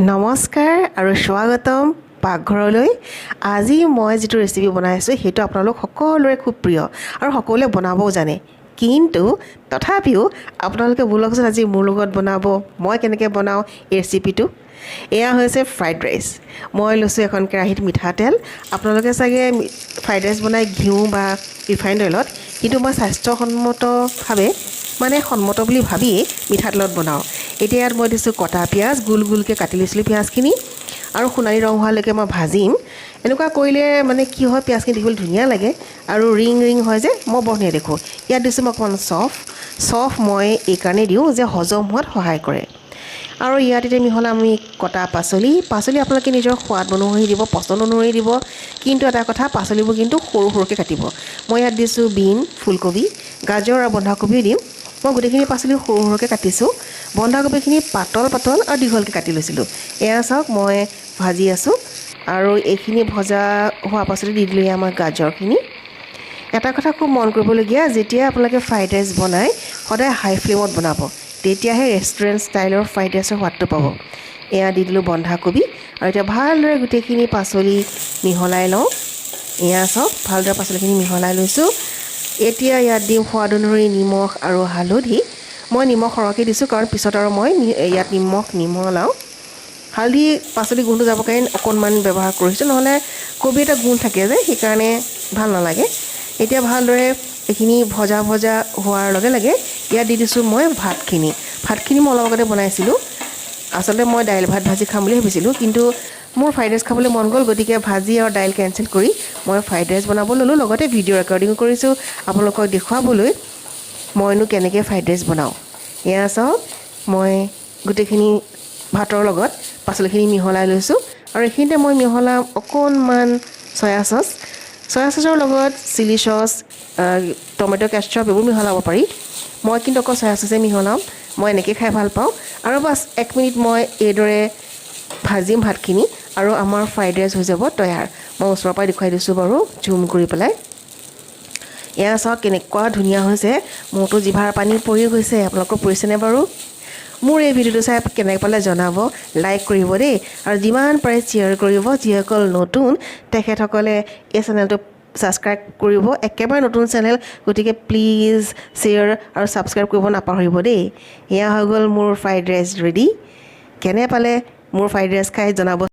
নমস্কাৰ আৰু স্বাগতম পাকঘৰলৈ। আজি মই যেটো ৰেচিপি বনাইছো হেতু আপোনালোক সকলোৰে খুব প্ৰিয় আৰু সকলোৱে বনাবও জানে, কিন্তু তথাপিও আপোনালোকে বুলকচোন আজি মোৰ লগত বনাব মই কেনেকৈ বনাও এই ৰেচিপিটো। এয়া হৈছে ফ্ৰাইড ৰাইচ। মই লৈছো এখন কেৰাহীত মিঠাতেল। আপোনালোকে চাগে ফ্ৰাইড ৰাইচ বনাই ঘিউ বা ৰিফাইন্ড অইলত, কিন্তু মই স্বাস্থ্যসন্মতভাৱে সন্মত বুলি ভাবি মিঠাতেলত বনাওঁ। এতিয়া ইয়াত মই দিছোঁ কটা পিঁয়াজ, গোল গোলকৈ কাটি লৈছিলোঁ পিঁয়াজখিনি, আৰু সোণালী ৰং হোৱালৈকে মই ভাজিম। এনেকুৱা কৰিলে কি হয়, পিঁয়াজখিনি দেখিবলৈ ধুনীয়া লাগে আৰু ৰিং ৰিং হয় যে মই বৰ ধুনীয়া দেখোঁ। ইয়াত দিছোঁ মই অকণমান চফ মই এইকাৰণেই দিওঁ যে হজম হোৱাত সহায় কৰে। আৰু ইয়াত এতিয়া মিহলাম আমি কটা পাচলি আপোনালোকে নিজৰ সোৱাদ অনুসৰি দিব, পচন্দ অনুসৰি দিব, কিন্তু এটা কথা, পাচলিবোৰ কিন্তু সৰু সৰুকৈ কাটিব। মই ইয়াত দিছোঁ বিন, ফুলকবি, গাজৰ আৰু বন্ধাকবিও দিম। মই গোটেইখিনি পাচলি সৰু সৰুকৈ কাটিছোঁ। বন্ধাকবিখিনি পাতল পাতল আৰু দীঘলকৈ কাটি লৈছিলোঁ। এয়া চাওক, মই ভাজি আছোঁ আৰু এইখিনি ভজা হোৱা পাছতে দি দিলোঁ আমাৰ গাজৰখিনি। এটা কথা খুব মন কৰিবলগীয়া, যেতিয়া আপোনালোকে ফ্ৰাইড ৰাইচ বনায় সদায় হাই ফ্লেমত বনাব, তেতিয়াহে ৰেষ্টুৰেণ্ট ষ্টাইলৰ ফ্ৰাইড ৰাইচৰ সোৱাদটো পাব। এয়া দি দিলোঁ বন্ধাকবি, আৰু এতিয়া ভালদৰে গোটেইখিনি পাচলি মিহলাই লওঁ। এয়া চাওক, ভালদৰে পাচলিখিনি মিহলাই লৈছোঁ। এতিয়া ইয়াত দিম সোৱাদ অনুসৰি নিমখ আৰু হালধি। মই নিমখ সৰহকৈ দিছোঁ কাৰণ পিছত আৰু মই ইয়াত নিমখ নিমলাওঁ। হালধি পাচলি গোন্ধটো যাবৰ কাৰণে অকণমান ব্যৱহাৰ কৰিছোঁ, নহ'লে কবি এটা গোন্ধ থাকে যে, সেইকাৰণে ভাল নালাগে। এতিয়া ভালদৰে এইখিনি ভজা হোৱাৰ লগে লগে ইয়াত দি দিছোঁ মই ভাতখিনি মই অলপ আগতে বনাইছিলোঁ। আচলতে মই দাইল ভাত ভাজি খাম বুলি ভাবিছিলোঁ, কিন্তু মোৰ ফ্ৰাইড ৰাইচ খাবলৈ মন গ'ল, গতিকে ভাজি আৰু দাইল কেঞ্চেল কৰি মই ফ্ৰাইড ৰাইচ বনাব ল'লোঁ। লগতে ভিডিঅ' ৰেকৰ্ডিঙো কৰিছোঁ আপোনালোকক দেখুৱাবলৈ মইনো কেনেকৈ ফ্ৰাইড ৰাইচ বনাওঁ। এয়া চাওক, মই গোটেইখিনি ভাতৰ লগত পাচলিখিনি মিহলাই লৈছোঁ, আৰু এইখিনিতে মই মিহলাম অকণমান চয়া চচৰ লগত চিলি চচ, টমেট' কেটচআপ এইবোৰ মিহলাব পাৰি। মই কিন্তু অকল চয়া চচে মিহলাওঁ, মই এনেকৈ খাই ভাল পাওঁ। আৰু বাছ 1 মিনিট মই এইদৰে ভাজিম ভাতখিনি, আৰু আমাৰ ফ্ৰাইড ৰাইচ হৈ যাব তৈয়াৰ। মই ওচৰৰ পৰাই দেখুৱাই দিছোঁ বাৰু, জুম কৰি পেলাই। এয়া চাওক কেনেকুৱা ধুনীয়া হৈছে, মোৰতো জিভাৰ পানী পৰি গৈছে। আপোনালোকৰ পৰিছেনে বাৰু? মোৰ এই ভিডিঅ'টো চাই কেনেকৈ পালে জনাব, লাইক কৰিব দেই, আৰু যিমান পাৰে শ্বেয়াৰ কৰিব। যিসকল নতুন তেখেতসকলে এই চেনেলটো ছাবস্ক্ৰাইব কৰিব। একেবাৰে নতুন চেনেল, গতিকে প্লিজ শ্বেয়াৰ আৰু ছাবস্ক্ৰাইব কৰিব নাপাহৰিব দেই। এয়া হৈ গ'ল মোৰ ফ্ৰাইড ৰাইচ ৰেডি। কেনে পালে মোৰ ফ্ৰাইড ৰাইচ খাই জনাব।